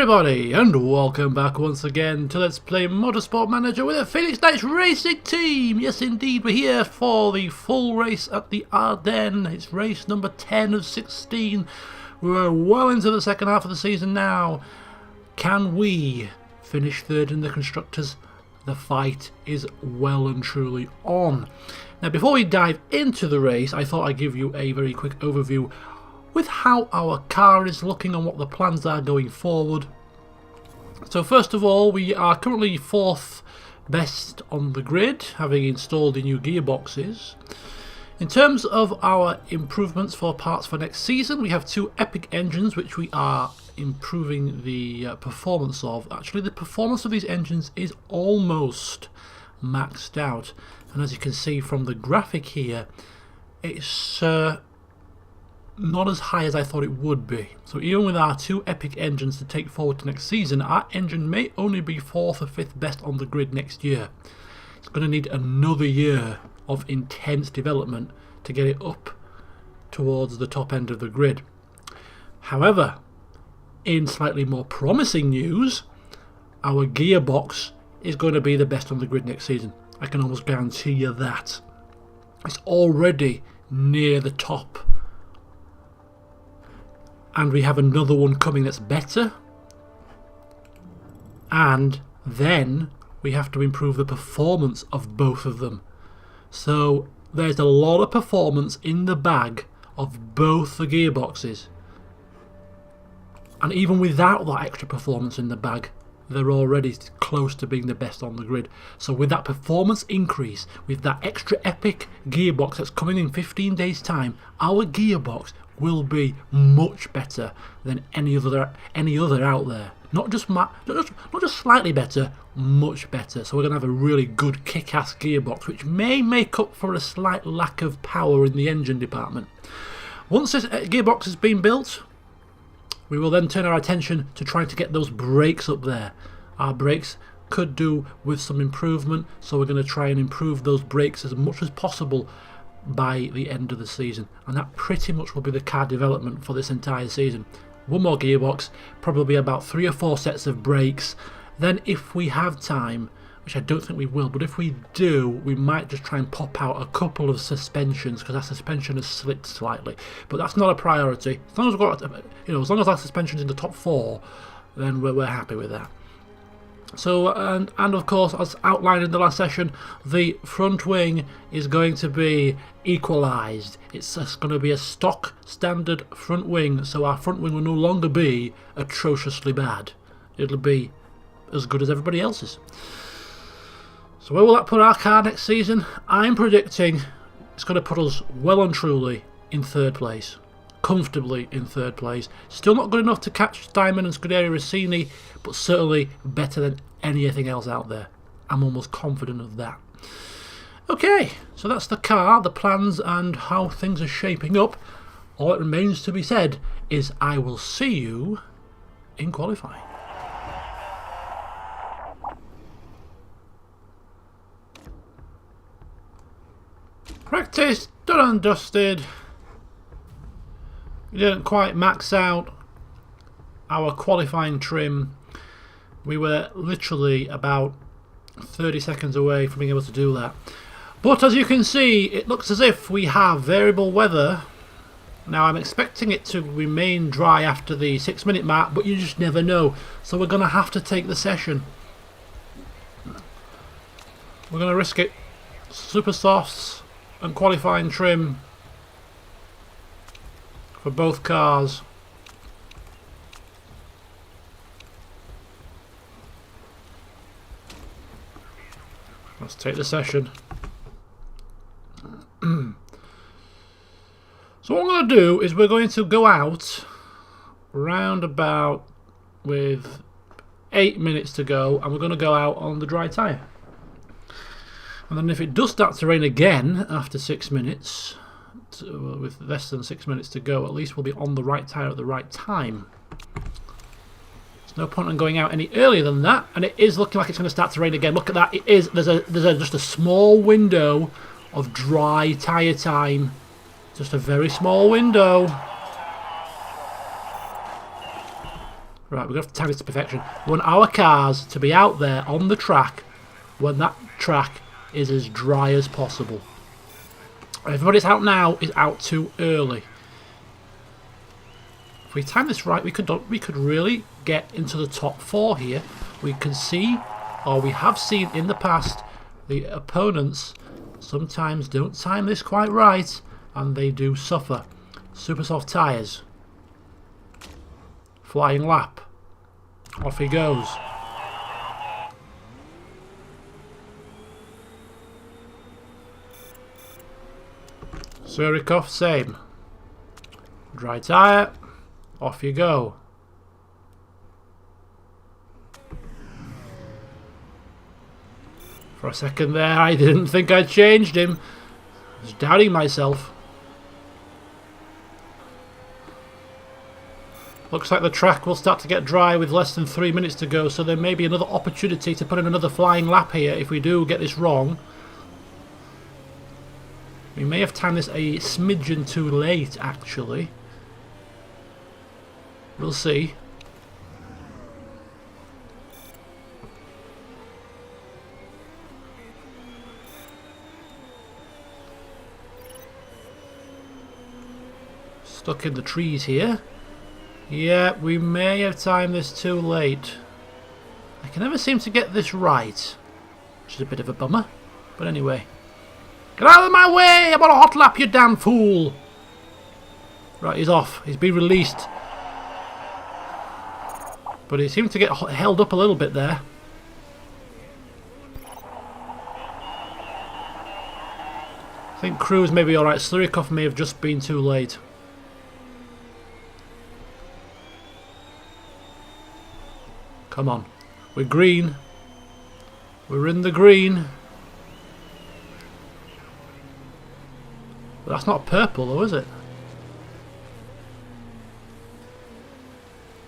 everybody, and welcome back once again to Let's Play Motorsport Manager with a Phoenix Knights Racing Team. Yes indeed, we're here for the full race at the Ardennes. It's race number 10 of 16. We're well into the second half of the season now. Can we finish third in the Constructors? The fight is well and truly on. Now before we dive into the race, I thought I'd give you a very quick overview with how our car is looking and what the plans are going forward. So first of all, we are currently fourth best on the grid, having installed the new gearboxes. In terms of our improvements for parts for next season, we have two epic engines which we are improving the performance of. Actually, the performance of these engines is almost maxed out, and as you can see from the graphic here, it's not as high as I thought it would be. So even with our two epic engines to take forward to next season, our engine may only be 4th or 5th best on the grid next year. It's going to need another year of intense development to get it up towards the top end of the grid. However, in slightly more promising news, our gearbox is going to be the best on the grid next season. I can almost guarantee you that. It's already near the top. And we have another one coming that's better. And then we have to improve the performance of both of them. So there's a lot of performance in the bag of both the gearboxes. And even without that extra performance in the bag, they're already close to being the best on the grid. So with that performance increase, with that extra epic gearbox that's coming in 15 days time, our gearbox will be much better than any other out there. Not just slightly better, much better. So we're going to have a really good kick-ass gearbox, which may make up for a slight lack of power in the engine department. Once this gearbox has been built, we will then turn our attention to trying to get those brakes up there. Our brakes could do with some improvement, so we're going to try and improve those brakes as much as possible by the end of the season, and that pretty much will be the car development for this entire season. One more gearbox, probably about 3 or 4 sets of brakes. Then if we have time, which I don't think we will, but if we do, we might just try and pop out a couple of suspensions, because our suspension has slipped slightly, but that's not a priority. As long as we've got, as long as our suspension's in the top 4, then we're happy with that. So, and of course, as outlined in the last session, the front wing is going to be equalised. It's just going to be a stock standard front wing, so our front wing will no longer be atrociously bad. It'll be as good as everybody else's. So where will that put our car next season? I'm predicting it's going to put us well and truly in 3rd place. Comfortably in 3rd place. Still not good enough to catch Diamond and Scuderia Rossini, but certainly better than anything else out there. I'm almost confident of that. Okay, so that's the car, the plans, and how things are shaping up. All that remains to be said is I will see you in qualifying. Practice done and dusted. We didn't quite max out our qualifying trim. We were literally about 30 seconds away from being able to do that. But as you can see, it looks as if we have variable weather. Now I'm expecting it to remain dry after the 6-minute mark, but you just never know. So we're going to have to take the session. We're going to risk it. Super softs and qualifying trim for both cars. Let's take the session. So what I'm going to do is we're going to go out round about with 8 minutes to go, and we're going to go out on the dry tyre. And then if it does start to rain again after 6 minutes, with less than 6 minutes to go, at least we'll be on the right tyre at the right time. There's no point in going out any earlier than that, and it is looking like it's going to start to rain again. Look at that, it is. There's just a small window of dry tyre time. Just a very small window. Right, we're going to have to time this to perfection. We want our cars to be out there on the track when that track is as dry as possible. Everybody's out now is out too early. If we time this right, we could really get into the top 4 here. We can see, or we have seen in the past, the opponents sometimes don't time this quite right, and they do suffer. Super soft tyres. Flying lap. Off he goes. Surikov, same. Dry tyre. Off you go. For a second there, I didn't think I'd changed him. I was doubting myself. Looks like the track will start to get dry with less than 3 minutes to go, so there may be another opportunity to put in another flying lap here if we do get this wrong. We may have timed this a smidgen too late, actually. We'll see. Stuck in the trees here. Yeah, we may have timed this too late. I can never seem to get this right, which is a bit of a bummer. But anyway. Get out of my way! I'm on a hot lap, you damn fool! Right, he's off. He's been released. But he seemed to get held up a little bit there. I think Cruz may be alright. Slurikov may have just been too late. Come on. We're green. We're in the green. But that's not purple though, is it?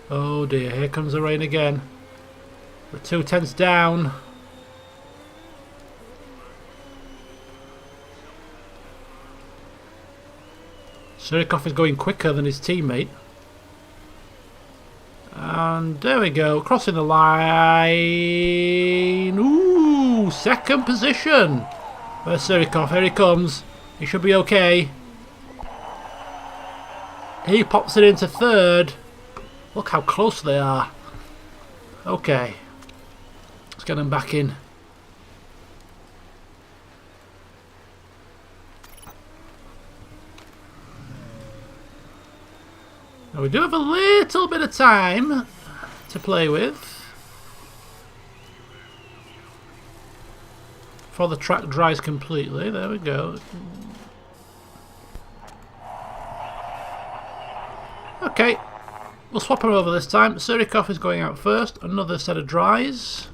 Oh dear, here comes the rain again. We're 2/10 down. Surikov is going quicker than his teammate. And there we go, crossing the line. Ooh, second position. Where's Surikov? Here he comes. He should be okay. He pops it into third. Look how close they are. Okay. Let's get them back in. Now we do have a little bit of time to play with before the track dries completely. There we go. Okay, we'll swap her over this time. Surikov is going out first. Another set of dries.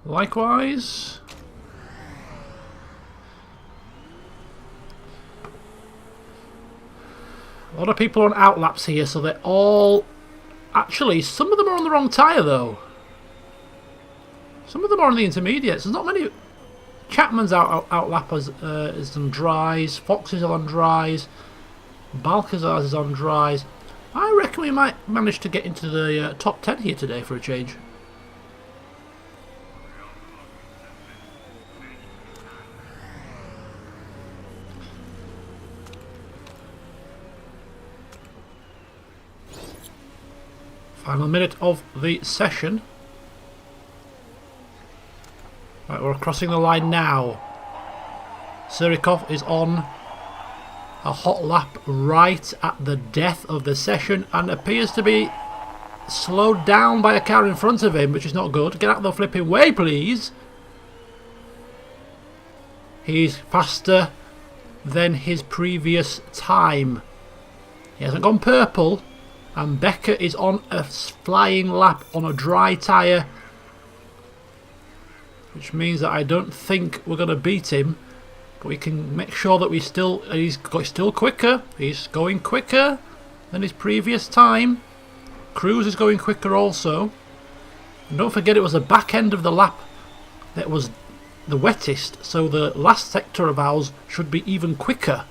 Likewise. A lot of people are on outlaps here, so they're all... Actually, some of them are on the wrong tyre, though. Some of them are on the intermediates. There's not many... Chapman's outlap is on dries. Fox is on dries. Balcazar's is on dries. I reckon we might manage to get into the top 10 here today for a change. Final minute of the session. Right, we're crossing the line now. Surikov is on a hot lap right at the death of the session and appears to be slowed down by a car in front of him, which is not good. Get out of the flipping way, please. He's faster than his previous time. He hasn't gone purple. And Becker is on a flying lap on a dry tyre, which means that I don't think we're going to beat him, but we can make sure that he's still quicker. He's going quicker than his previous time. Cruz is going quicker also. And don't forget, it was the back end of the lap that was the wettest, so the last sector of ours should be even quicker.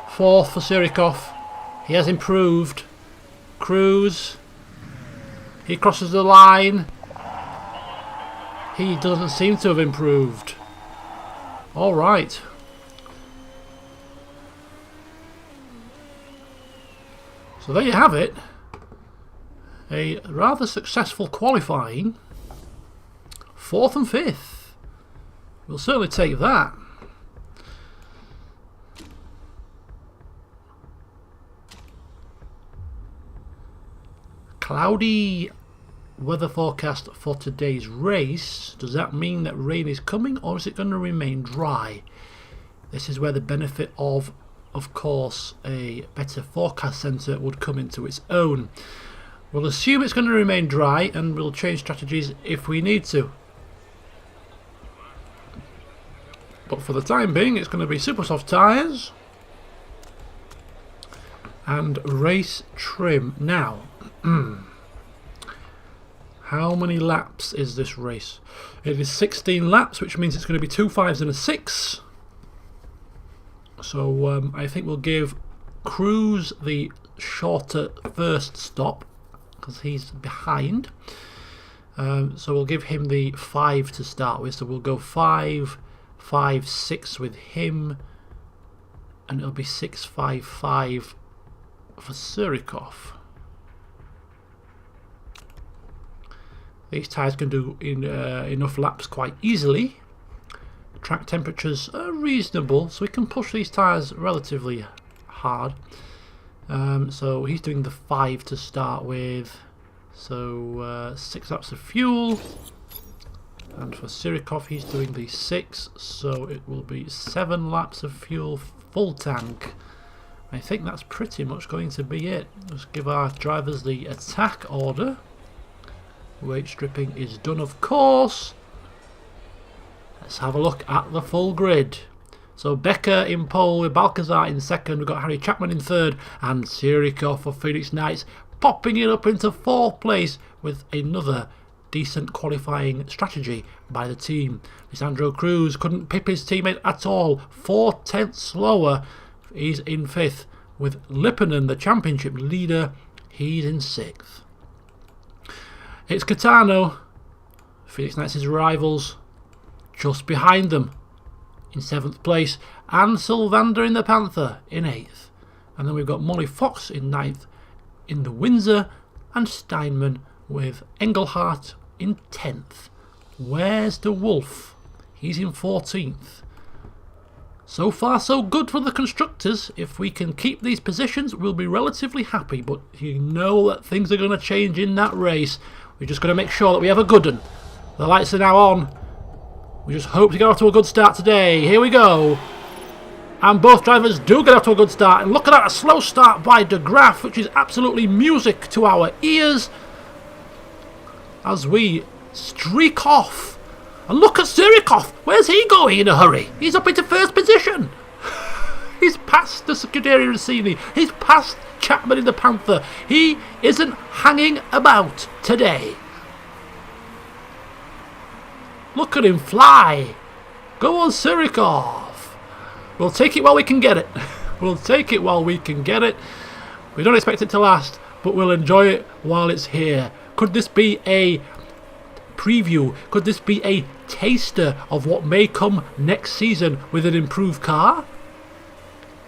4th for Sirikov. He has improved. Cruz. He crosses the line. He doesn't seem to have improved. Alright. So there you have it. A rather successful qualifying. 4th and 5th. We'll certainly take that. Cloudy weather forecast for today's race. Does that mean that rain is coming, or is it going to remain dry? This is where the benefit of course, a better forecast centre would come into its own. We'll assume it's going to remain dry, and we'll change strategies if we need to. But for the time being, it's going to be super soft tyres and race trim. Now, how many laps is this race? It is 16 laps, which means it's going to be 2 5s and a 6. So I think we'll give Cruz the shorter first stop because he's behind. So we'll give him the 5 to start with. So we'll go 5, 5, 6 with him, and it'll be 6, 5, 5 for Sirikov. These tyres can do enough laps quite easily. Track temperatures are reasonable, so we can push these tyres relatively hard. So he's doing the 5 to start with. So 6 laps of fuel. And for Sirikov, he's doing the 6, so it will be 7 laps of fuel, full tank. I think that's pretty much going to be it. Let's give our drivers the attack order. Weight stripping is done, of course. Let's have a look at the full grid. So Becker in pole with Balcazar in second. We've got Harry Chapman in third, and Sirikov for Phoenix Knights popping it up into 4th place with another decent qualifying strategy by the team. Lisandro Cruz couldn't pip his teammate at all. 4/10 slower. He's in 5th with Lipponen, the championship leader. He's in 6th. It's Catano, Phoenix Knights' rivals, just behind them in 7th place, and Sylvander in the Panther in 8th. And then we've got Molly Fox in 9th in the Windsor, and Steinman with Engelhardt in 10th. Where's the Wolf? He's in 14th. So far so good for the constructors. If we can keep these positions, we'll be relatively happy, but you know that things are going to change in that race. We're just going to make sure that we have a good one. The lights are now on. We just hope to get off to a good start today. Here we go. And both drivers do get off to a good start. And look at that, a slow start by De Graaf, which is absolutely music to our ears as we streak off. And look at Sirikov. Where's he going in a hurry? He's up into 1st position. He's past the Scuderia Rossini. He's past Chapman in the Panther. He isn't hanging about today. Look at him fly. Go on, Sirikov. We'll take it while we can get it. We'll take it while we can get it. We don't expect it to last, but we'll enjoy it while it's here. Could this be a preview? Could this be a taster of what may come next season with an improved car?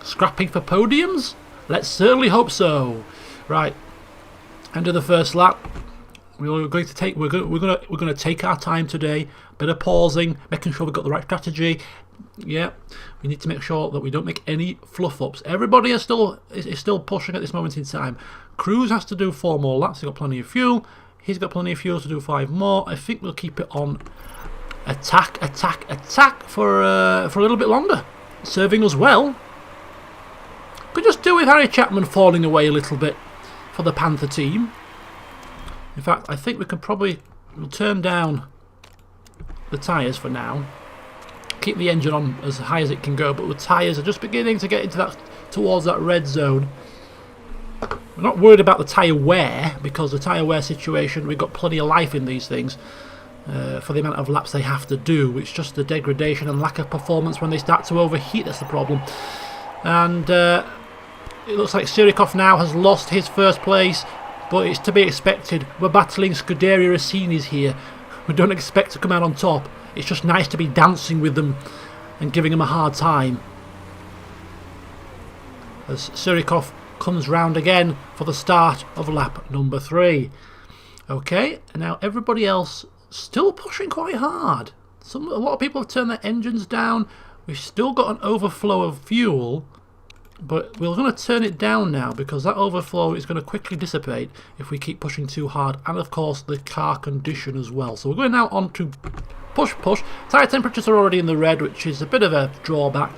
Scrapping for podiums? Let's certainly hope so. Right, end of the first lap. We're going to take our time today. Bit of pausing, making sure we've got the right strategy. Yeah, we need to make sure that we don't make any fluff ups. Everybody is still pushing at this moment in time. Cruz has to do 4 more laps. He's got plenty of fuel. He's got plenty of fuel to do 5 more. I think we'll keep it on attack for a little bit longer, serving us well. Could just do with Harry Chapman falling away a little bit for the Panther team. In fact, I think we can we'll turn down the tyres for now. Keep the engine on as high as it can go, but the tyres are just beginning to get towards that red zone. We're not worried about the tyre wear, because the tyre wear situation, we've got plenty of life in these things. for the amount of laps they have to do. It's just the degradation and lack of performance when they start to overheat that's the problem. And it looks like Sirikov now has lost his first place, but it's to be expected. We're battling Scuderia Rossini's here. We don't expect to come out on top. It's just nice to be dancing with them and giving them a hard time. As Sirikov comes round again for the start of lap number 3. Okay, and now everybody else still pushing quite hard. A lot of people have turned their engines down. We've still got an overflow of fuel, but we're going to turn it down now because that overflow is going to quickly dissipate if we keep pushing too hard, and of course the car condition as well. So we're going now on to push. Tyre temperatures are already in the red, which is a bit of a drawback,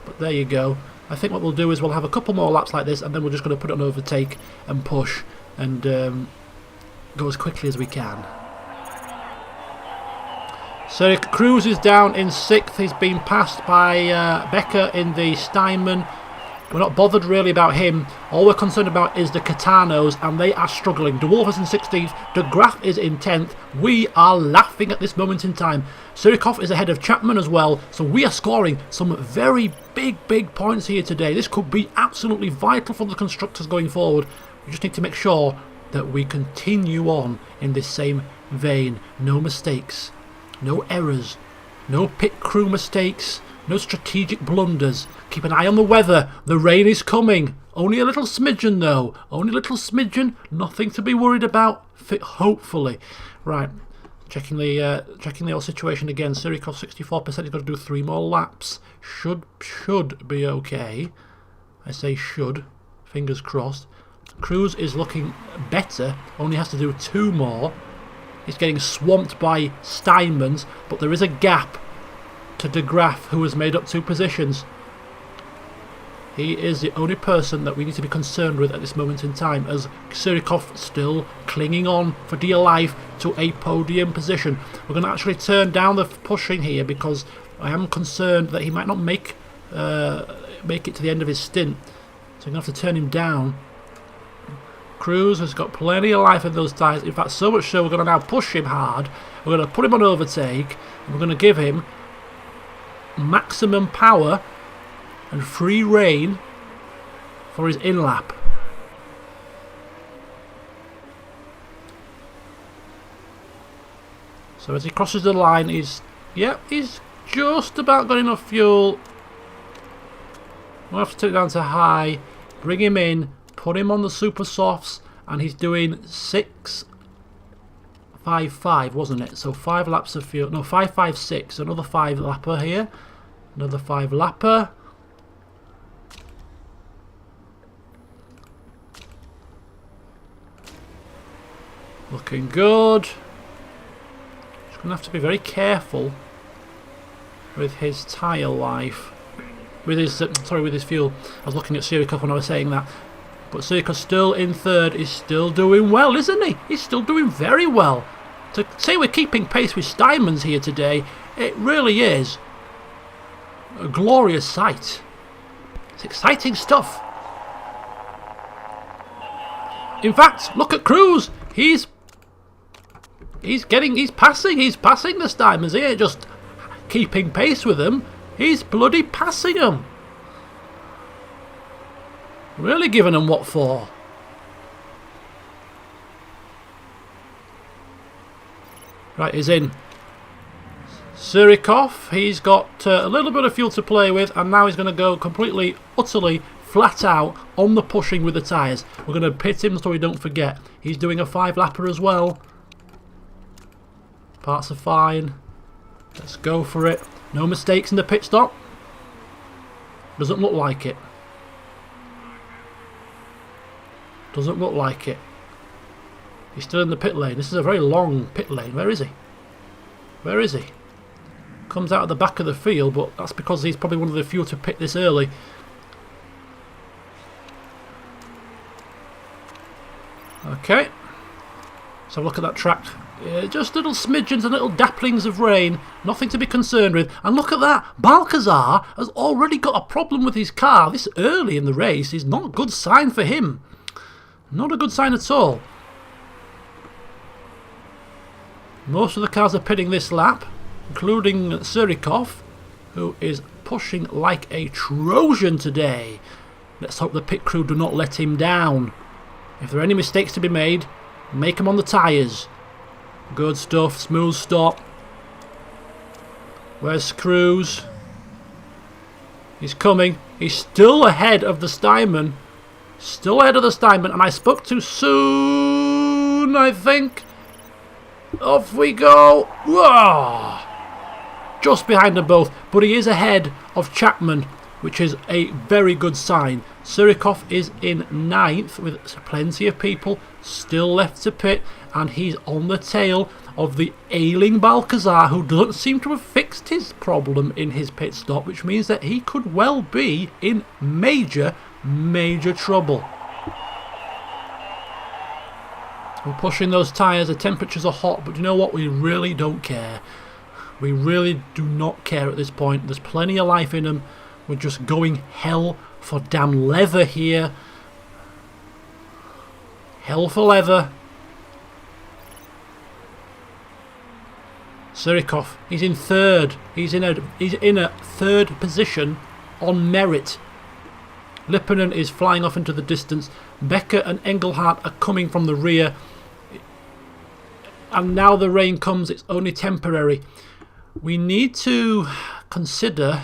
but there you go. I think what we'll do is we'll have a couple more laps like this, and then we're just going to put it on overtake and push and go as quickly as we can. So Cruz is down in 6th. He's been passed by Becker in the Steinman. We're not bothered really about him. All we're concerned about is the Catanos, and they are struggling. De Wolf is in 16th. De Graaf is in 10th. We are laughing at this moment in time. Sirikov is ahead of Chapman as well, so we are scoring some very big points here today. This could be absolutely vital for the constructors going forward. We just need to make sure that we continue on in this same vein. No mistakes, no errors, no pit crew mistakes, no strategic blunders. Keep an eye on the weather. The rain is coming. Only a little smidgen though. Only a little smidgen. Nothing to be worried about. Hopefully. Right. Checking the old situation again. Sirikov 64%. He's got to do 3 more laps. Should be okay. I say should. Fingers crossed. Cruz is looking better. Only has to do 2 more. He's getting swamped by Steinmans, but there is a gap to De Graaf, who has made up 2 positions. He is the only person that we need to be concerned with at this moment in time, as Sirikov still clinging on for dear life to a podium position. We're going to actually turn down the pushing here because I am concerned that he might not make it to the end of his stint. So I'm going to have to turn him down. Cruz has got plenty of life in those tyres. In fact, so much so we're going to now push him hard. We're going to put him on overtake, and we're going to give him maximum power and free rein for his in-lap. So as he crosses the line, he's just about got enough fuel. We'll have to take it down to high, bring him in, put him on the super softs, and he's doing 6.55, wasn't it? So 5 laps of fuel. No, 5.56. Another 5 lapper here. Another 5 lapper. Looking good. Just going to have to be very careful with his tyre life. With his with his fuel. I was looking at Sirikov when I was saying that. But Sirikov's still in 3rd. He's still doing well, isn't he? He's still doing very well. To say we're keeping pace with Steinmans here today, it really is a glorious sight. It's exciting stuff. In fact, look at Cruz. He's passing the Steinmans. He ain't just keeping pace with them. He's bloody passing them. Really giving them what for. Right, he's in. Sirikov, he's got a little bit of fuel to play with, and now he's going to go completely, utterly, flat out on the pushing with the tyres. We're going to pit him so we don't forget. He's doing a 5-lapper as well. Parts are fine. Let's go for it. No mistakes in the pit stop. Doesn't look like it. Doesn't look like it. He's still in the pit lane. This is a very long pit lane. Where is he? Where is he? Comes out of the back of the field, but that's because he's probably one of the few to pit this early. Okay. So look at that track. Just little smidgens and little dapplings of rain. Nothing to be concerned with. And look at that. Balcazar has already got a problem with his car this early in the race. Is not a good sign for him. Not a good sign at all. Most of the cars are pitting this lap, including Surikov, who is pushing like a Trojan today. Let's hope the pit crew do not let him down. If there are any mistakes to be made, make them on the tyres. Good stuff, smooth stop. Where's Cruz? He's coming. He's still ahead of the Steinman. Still ahead of the Steinman, and I spoke too soon, I think. Off we go. Whoa. Just behind them both, but he is ahead of Chapman, which is a very good sign. Surikov is in 9th with plenty of people still left to pit, and he's on the tail of the ailing Balcazar, who doesn't seem to have fixed his problem in his pit stop, which means that he could well be in major trouble. We're pushing those tyres, the temperatures are hot, but you know what? We really don't care. We really do not care at this point. There's plenty of life in them. We're just going hell for damn leather here. Hell for leather. Surikov, he's in 3rd. He's in a 3rd position on merit. Lipponen is flying off into the distance. Becker and Engelhardt are coming from the rear. And now the rain comes, it's only temporary. We need to consider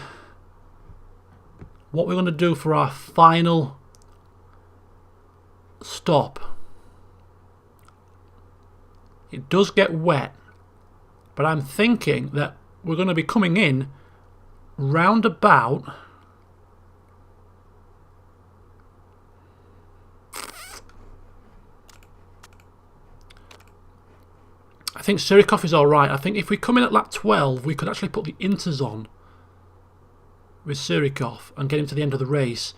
what we're going to do for our final stop. It does get wet, but I'm thinking that we're going to be coming in round about I think Surikov is alright. I think if we come in at lap 12, we could actually put the inters on with Surikov and get him to the end of the race.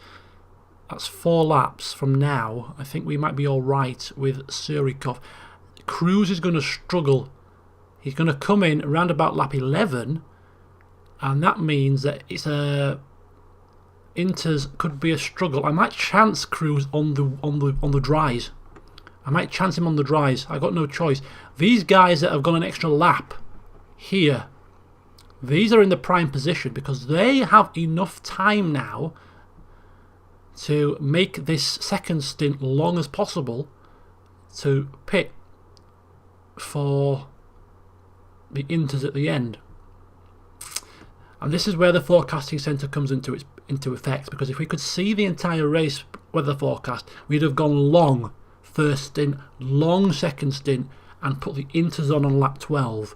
That's 4 laps from now. I think we might be alright with Surikov. Cruz is going to struggle. He's going to come in around about lap 11, and that means that it's inters could be a struggle. I might chance Cruz on the dries. I might chance him on the dries. I got no choice. These guys that have gone an extra lap here, these are in the prime position because they have enough time now to make this second stint long as possible to pit for the inters at the end. And this is where the forecasting centre comes into effect, because if we could see the entire race weather forecast, we'd have gone long first stint, long second stint, and put the inters on lap 12.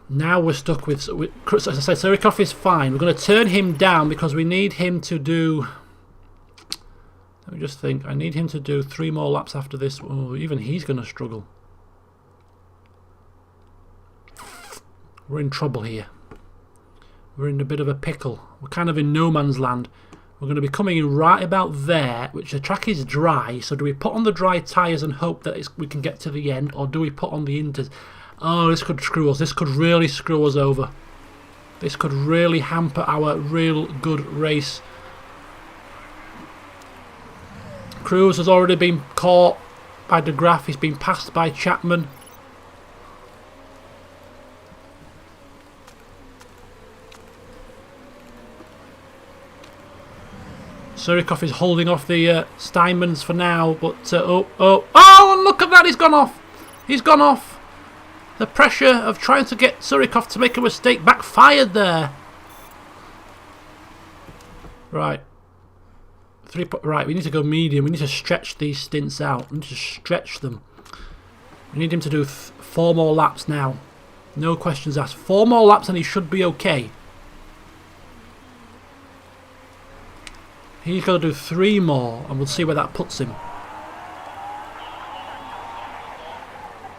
Now we're stuck with as I said, Surikov is fine. We're going to turn him down because we need him to do, let me just think, I need him to do 3 more laps after this. Oh, even he's going to struggle. We're in trouble here. We're in a bit of a pickle. We're kind of in no man's land. We're going to be coming in right about there, which the track is dry. So do we put on the dry tyres and hope that we can get to the end, or do we put on the inters? Oh, this could screw us. This could really screw us over. This could really hamper our real good race. Cruz has already been caught by De Graaf. He's been passed by Chapman. Surikov is holding off the Steinmans for now, but oh, look at that, he's gone off. He's gone off. The pressure of trying to get Surikov to make a mistake backfired there. Right. Right, we need to go medium. We need to stretch these stints out. We need to stretch them. We need him to do 4 more laps now. No questions asked. 4 more laps and he should be okay. He's got to do 3 more, and we'll see where that puts him.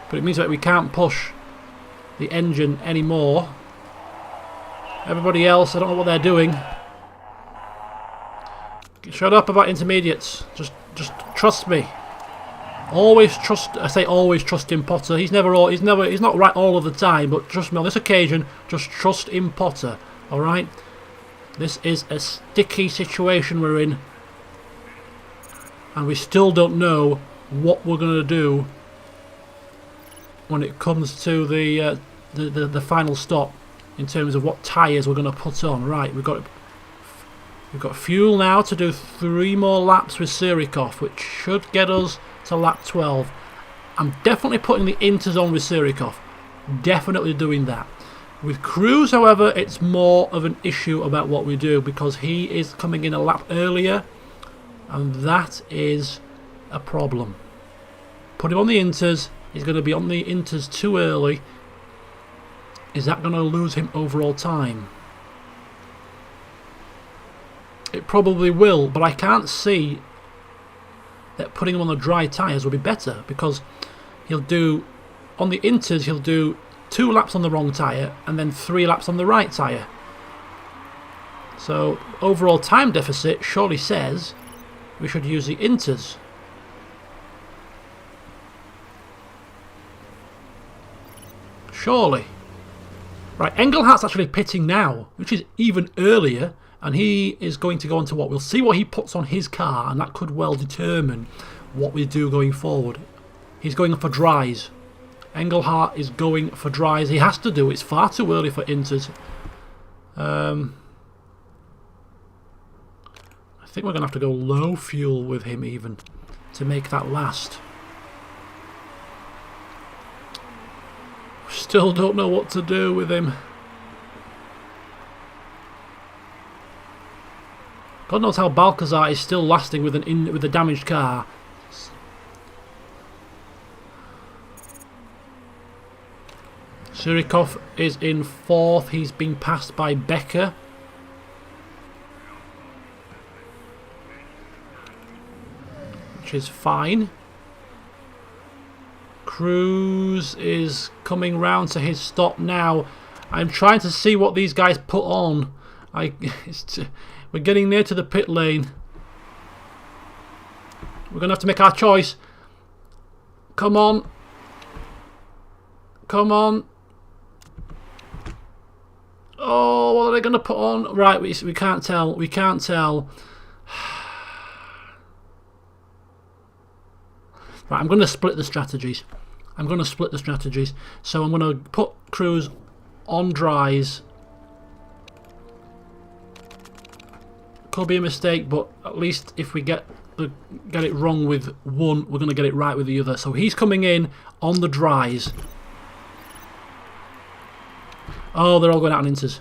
But it means that we can't push the engine anymore. Everybody else, I don't know what they're doing. Shut up about intermediates. Just trust me. Always trust. I say always trust in Potter. He's not right all of the time, but trust me on this occasion. Just trust in Potter. All right. This is a sticky situation we're in, and we still don't know what we're going to do when it comes to the final stop in terms of what tyres we're going to put on. Right, we've got fuel now to do 3 more laps with Surikov, which should get us to lap 12. I'm definitely putting the inters on with Surikov. Definitely doing that. With Cruz, however, it's more of an issue about what we do because he is coming in a lap earlier, and that is a problem. Put him on the inters. He's going to be on the inters too early. Is that going to lose him overall time? It probably will, but I can't see that putting him on the dry tyres will be better because he'll do, on the inters, he'll do 2 laps on the wrong tyre and then 3 laps on the right tyre. So overall time deficit surely says we should use the inters. Surely. Right, Engelhardt's actually pitting now, which is even earlier, and he is going to go on to what? We'll see what he puts on his car, and that could well determine what we do going forward. He's going for dries. Engelhardt is going for dries. He has to do. It's far too early for inters. I think we're going to have to go low fuel with him even to make that last. Still don't know what to do with him. God knows how Balcazar is still lasting with a damaged car. Surikov is in 4th. He's been passed by Becker. Which is fine. Cruz is coming round to his stop now. I'm trying to see what these guys put on. We're getting near to the pit lane. We're going to have to make our choice. Come on. Come on. Oh, what are they going to put on? Right, we can't tell. We can't tell. Right, I'm going to split the strategies. So I'm going to put Cruz on dries. Could be a mistake, but at least if we get it wrong with one, we're going to get it right with the other. So he's coming in on the dries. Oh, they're all going out on inters.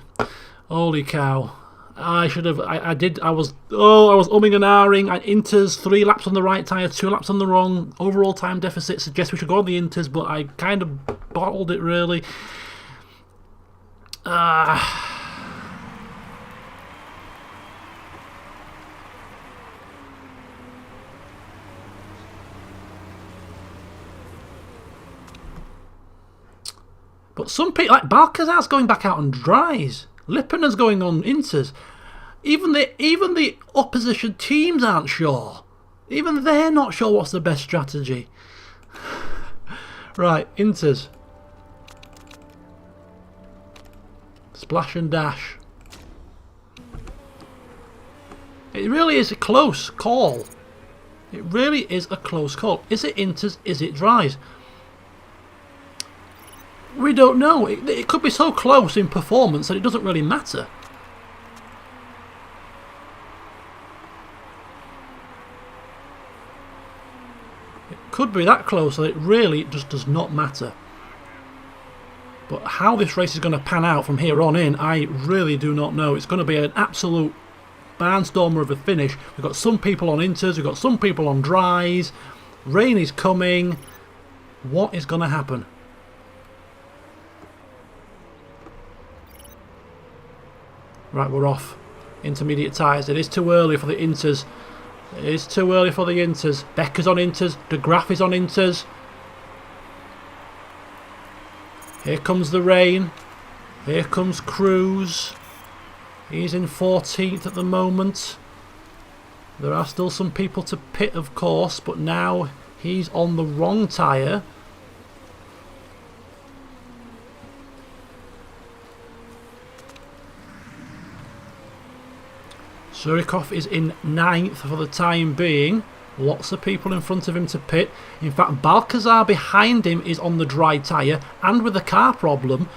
Holy cow. I should have, I was umming and ahhing. Inters, 3 laps on the right tyre, 2 laps on the wrong. Overall time deficit suggests we should go on the inters, but I kind of bottled it really. But some people, like Balcazar's going back out on dries. Lippener's going on inters. Even the opposition teams aren't sure. Even they're not sure what's the best strategy. Right, inters. Splash and dash. It really is a close call. It really is a close call. Is it inters? Is it dries? We don't know. It could be so close in performance that it doesn't really matter. It could be that close that it really just does not matter. But how this race is going to pan out from here on in, I really do not know. It's going to be an absolute barnstormer of a finish. We've got some people on inters, we've got some people on dries. Rain is coming. What is going to happen? Right, we're off. Intermediate tyres. It is too early for the inters. It is too early for the inters. Becker's on inters. De Graaf is on inters. Here comes the rain. Here comes Cruz. He's in 14th at the moment. There are still some people to pit, of course, but now he's on the wrong tyre. Surikov is in 9th for the time being. Lots of people in front of him to pit. In fact, Balcazar behind him is on the dry tyre, and with the car problem,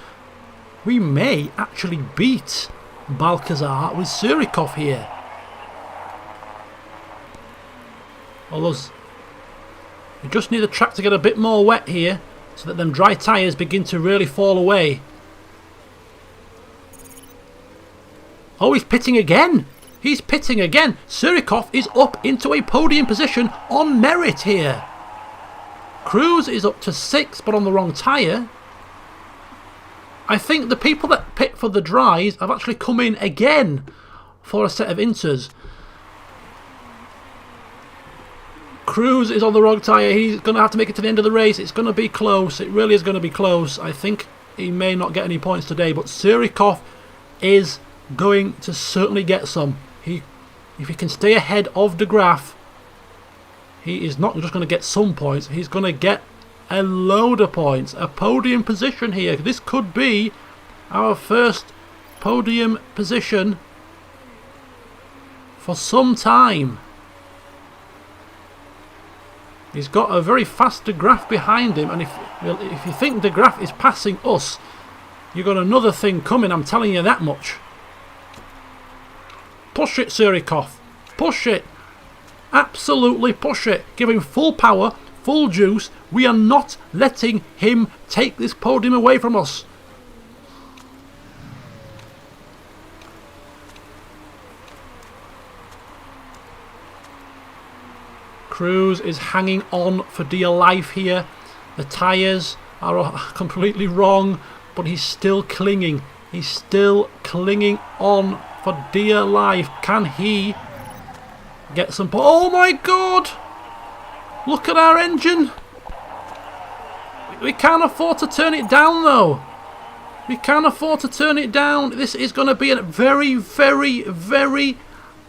we may actually beat Balcazar with Surikov here. Although you just need the track to get a bit more wet here so that them dry tyres begin to really fall away. Oh, he's pitting again! He's pitting again! Surikov is up into a podium position on merit here. Cruz is up to 6th but on the wrong tyre. I think the people that pit for the dries have actually come in again for a set of inters. Cruz is on the wrong tyre. He's going to have to make it to the end of the race. It's going to be close. It really is going to be close. I think he may not get any points today, but Surikov is going to certainly get some. If he can stay ahead of De Graaf, he is not just going to get some points. He's going to get a load of points. A podium position here. This could be our first podium position for some time. He's got a very fast De Graaf behind him, and if you think De Graaf is passing us, you've got another thing coming, I'm telling you that much. Push it, Surikov. Push it. Absolutely push it. Give him full power, full juice. We are not letting him take this podium away from us. Cruz is hanging on for dear life here. The tyres are completely wrong, but he's still clinging. He's still clinging on for dear life. Can he get some... Oh my God! Look at our engine. We can't afford to turn it down though. We can't afford to turn it down. This is going to be a very, very, very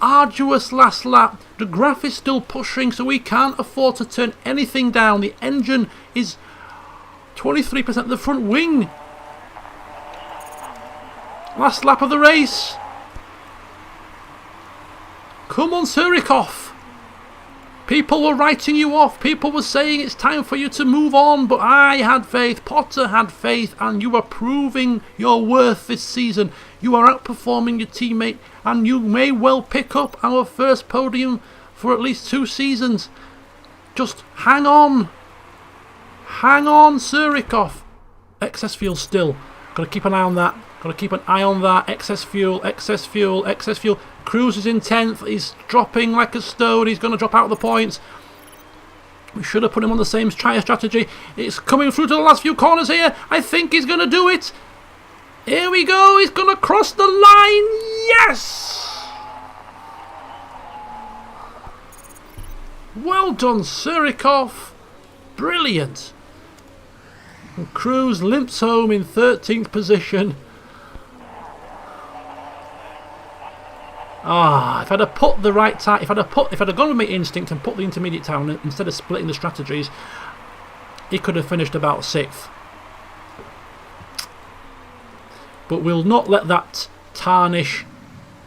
arduous last lap. De Graaf is still pushing, so we can't afford to turn anything down. The engine is 23% of the front wing. Last lap of the race. Come on, Surikov. People were writing you off. People were saying it's time for you to move on, but I had faith. Potter had faith, and you are proving your worth this season. You are outperforming your teammate, and you may well pick up our first podium for at least 2 seasons. Just hang on. Hang on, Surikov. Excess fuel still. Got to keep an eye on that. Got to keep an eye on that. Excess fuel, excess fuel, excess fuel. Cruz is in 10th. He's dropping like a stone. He's going to drop out the points. We should have put him on the same tyre strategy. It's coming through to the last few corners here. I think he's going to do it. Here we go. He's going to cross the line. Yes! Well done, Surikov. Brilliant. And Cruz limps home in 13th position. If I'd have put the right time, if I'd have gone with my instinct and put the intermediate time instead of splitting the strategies, he could have finished about 6th. But we'll not let that tarnish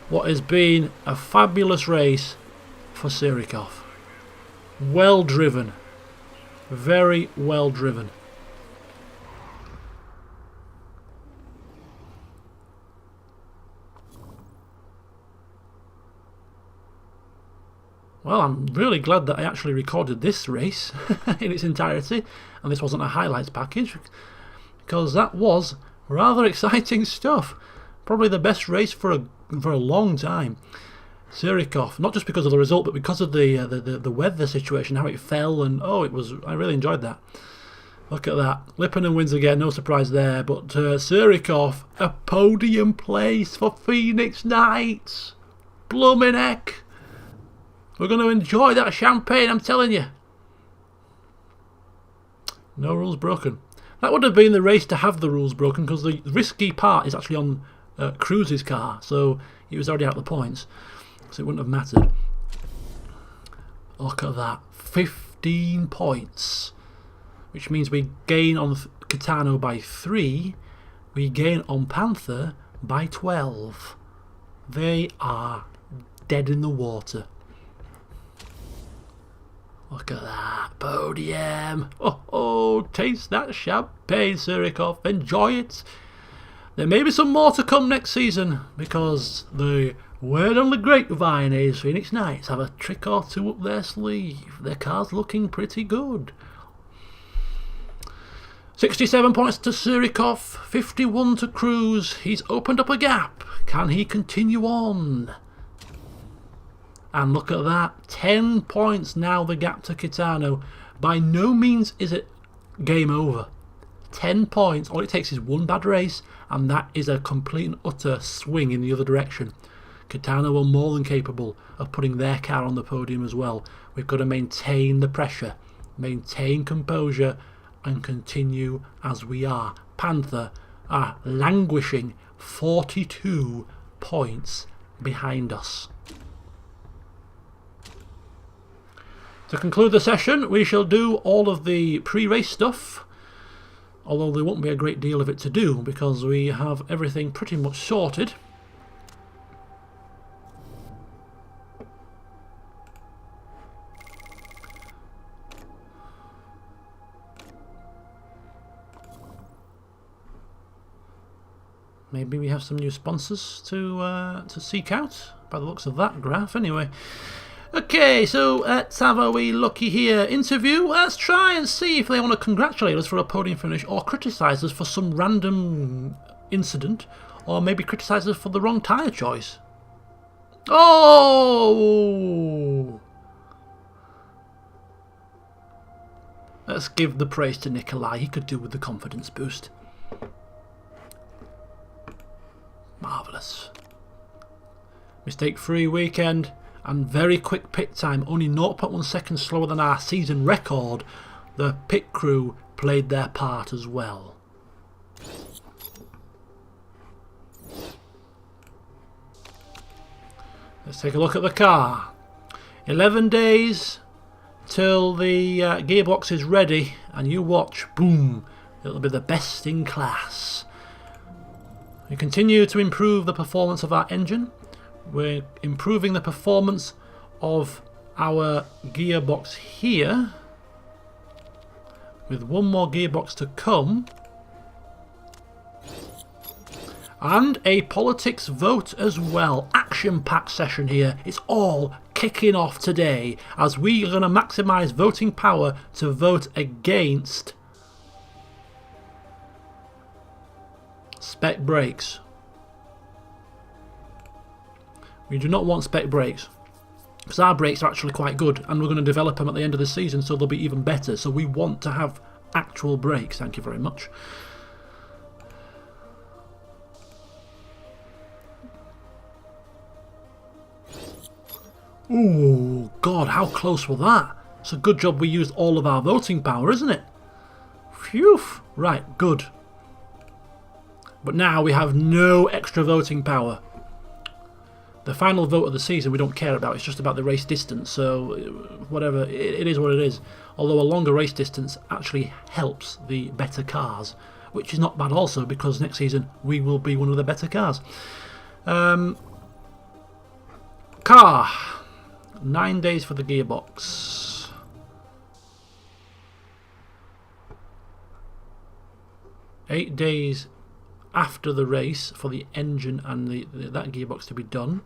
what has been a fabulous race for Surikov. Well driven. Very well driven. Well, I'm really glad that I actually recorded this race in its entirety, and this wasn't a highlights package, because that was rather exciting stuff. Probably the best race for a long time. Surikov, not just because of the result, but because of the weather situation, how it fell, and I really enjoyed that. Look at that. Lipponen wins again, no surprise there, but Surikov, a podium place for Phoenix Knights. Bloomin' heck. We're going to enjoy that champagne, I'm telling you. No rules broken. That would have been the race to have the rules broken, because the risky part is actually on Cruz's car, so he was already out of the points, so it wouldn't have mattered. Look at that. 15 points, which means we gain on Catano by 3, we gain on Panther by 12. They are dead in the water. Look at that podium. Oh, taste that champagne, Surikov. Enjoy it. There may be some more to come next season because the word on the grapevine is Phoenix Knights have a trick or two up their sleeve. Their car's looking pretty good. 67 points to Surikov, 51 to Cruz. He's opened up a gap. Can he continue on? And look at that, 10 points now the gap to Kitano. By no means is it game over. 10 points, all it takes is one bad race, and that is a complete and utter swing in the other direction. Kitano are more than capable of putting their car on the podium as well. We've got to maintain the pressure, maintain composure, and continue as we are. Panther are languishing 42 points behind us. To conclude the session, we shall do all of the pre-race stuff, although there won't be a great deal of it to do because we have everything pretty much sorted. Maybe we have some new sponsors to seek out, by the looks of that graph anyway. Okay, so let's have a wee looky here. Interview. Let's try and see if they want to congratulate us for a podium finish or criticise us for some random incident, or maybe criticise us for the wrong tyre choice. Oh! Let's give the praise to Nikolai. He could do with the confidence boost. Marvellous. Mistake-free weekend. And very quick pit time, only 0.1 seconds slower than our season record. The pit crew played their part as well. Let's take a look at the car. 11 days till the gearbox is ready, and you watch, boom, it'll be the best in class. We continue to improve the performance of our engine. We're improving the performance of our gearbox here, with one more gearbox to come, and a politics vote as well. Action-packed session here. It's all kicking off today as we are going to maximise voting power to vote against spec brakes. We do not want spec brakes, because our brakes are actually quite good, and we're going to develop them at the end of the season so they'll be even better. So we want to have actual brakes. Thank you very much. Ooh, God, how close was that? It's a good job we used all of our voting power, isn't it? Phew. Right, good. But now we have no extra voting power. The final vote of the season we don't care about, it's just about the race distance, so whatever, it is what it is. Although a longer race distance actually helps the better cars, which is not bad also, because next season we will be one of the better cars. Car, 9 days for the gearbox. Eight days after the race for the engine and that gearbox to be done.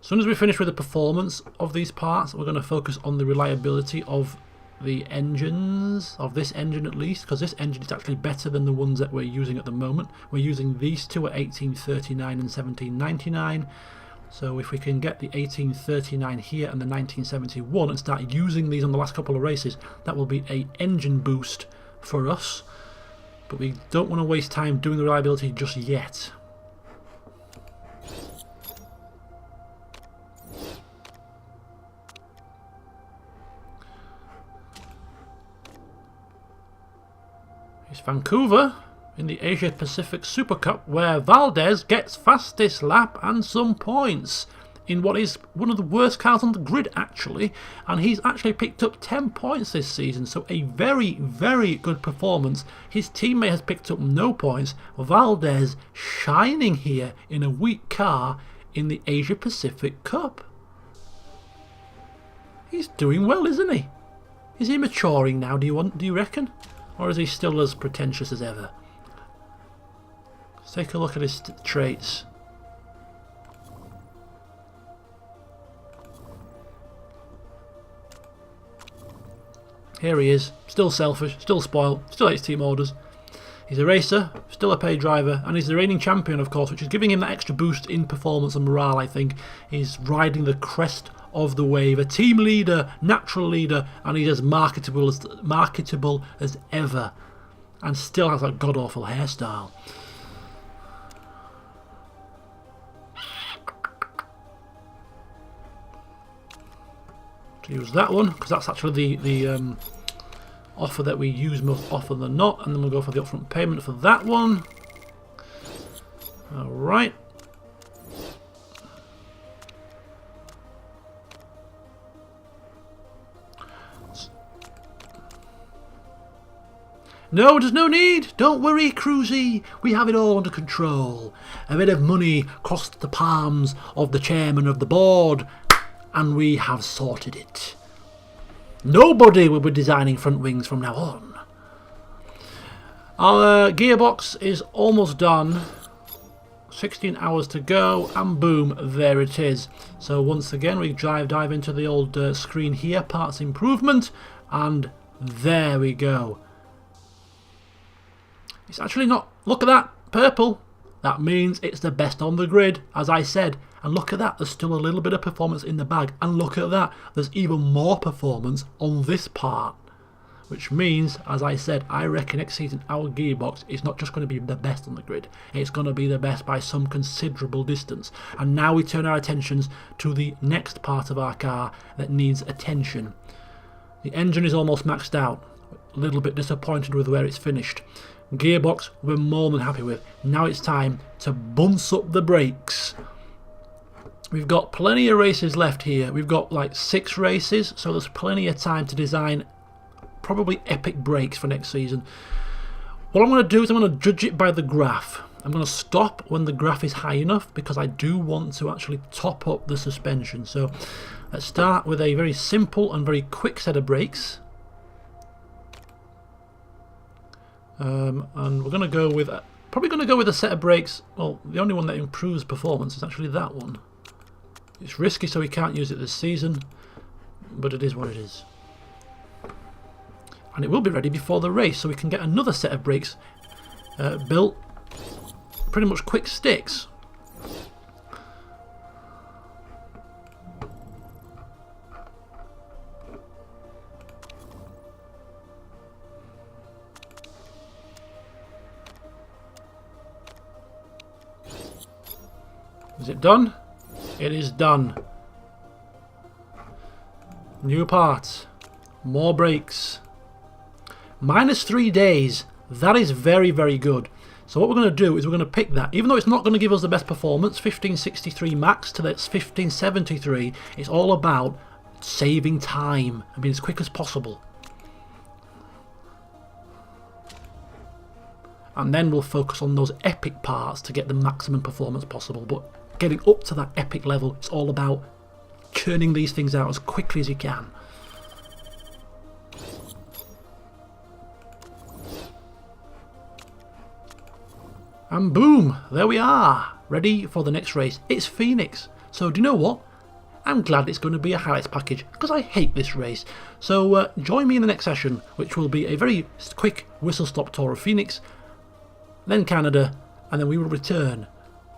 As soon as we finish with the performance of these parts, we're going to focus on the reliability of the engines, of this engine at least, because this engine is actually better than the ones that we're using at the moment. We're using these two at 1839 and 1799. So if we can get the 1839 here and the 1971 and start using these on the last couple of races, that will be an engine boost for us. But we don't want to waste time doing the reliability just yet. It's Vancouver in the Asia Pacific Super Cup, where Valdez gets fastest lap and some points in what is one of the worst cars on the grid actually, and he's actually picked up 10 points this season, so a very, very good performance. His teammate has picked up no points. Valdez shining here in a weak car in the Asia Pacific Cup. He's doing well, isn't he? Is he maturing now, do you reckon? Or is he still as pretentious as ever? Let's take a look at his traits. Here he is, still selfish, still spoiled, still hates team orders. He's a racer, still a paid driver, and he's the reigning champion, of course, which is giving him that extra boost in performance and morale, I think. He's riding the crest of the wave, a team leader, natural leader, and he's as marketable as ever, and still has that god-awful hairstyle. To use that one, because that's actually the offer that we use most often than not, and then we'll go for the upfront payment for that one. Alright. No, there's no need. Don't worry, Cruzy. We have it all under control. A bit of money crossed the palms of the chairman of the board, and we have sorted it. Nobody will be designing front wings from now on. Our gearbox is almost done. 16 hours to go, and boom, there it is. So once again, we dive into the old screen here, parts improvement, and there we go. It's actually not, look at that, purple. That means it's the best on the grid, as I said. And look at that, there's still a little bit of performance in the bag. And look at that, there's even more performance on this part. Which means, as I said, I reckon next season our gearbox is not just going to be the best on the grid. It's going to be the best by some considerable distance. And now we turn our attentions to the next part of our car that needs attention. The engine is almost maxed out. A little bit disappointed with where it's finished. Gearbox we're more than happy with. Now it's time to bunce up the brakes. We've got plenty of races left here. We've got like 6 races, so there's plenty of time to design probably epic brakes for next season. What I'm going to do is I'm going to judge it by the graph. I'm going to stop when the graph is high enough because I do want to actually top up the suspension. So let's start with a very simple and very quick set of brakes. And we're going to go with probably going to go with a set of brakes. Well, the only one that improves performance is actually that one. It's risky, so we can't use it this season, but it is what it is. And it will be ready before the race, so we can get another set of brakes built. Pretty much quick sticks. Is it done? It is done. New parts. More brakes. -3 days. That is very, very good. So what we're going to do is we're going to pick that. Even though it's not going to give us the best performance, 1563 max to that's 1573, it's all about saving time and being as quick as possible. And then we'll focus on those epic parts to get the maximum performance possible. But getting up to that epic level, it's all about churning these things out as quickly as you can. And boom, there we are, ready for the next race. It's Phoenix. So do you know what? I'm glad it's going to be a highlights package because I hate this race. So join me in the next session, which will be a very quick whistle-stop tour of Phoenix, then Canada, and then we will return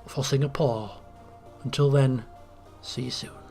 for Singapore. Until then, see you soon.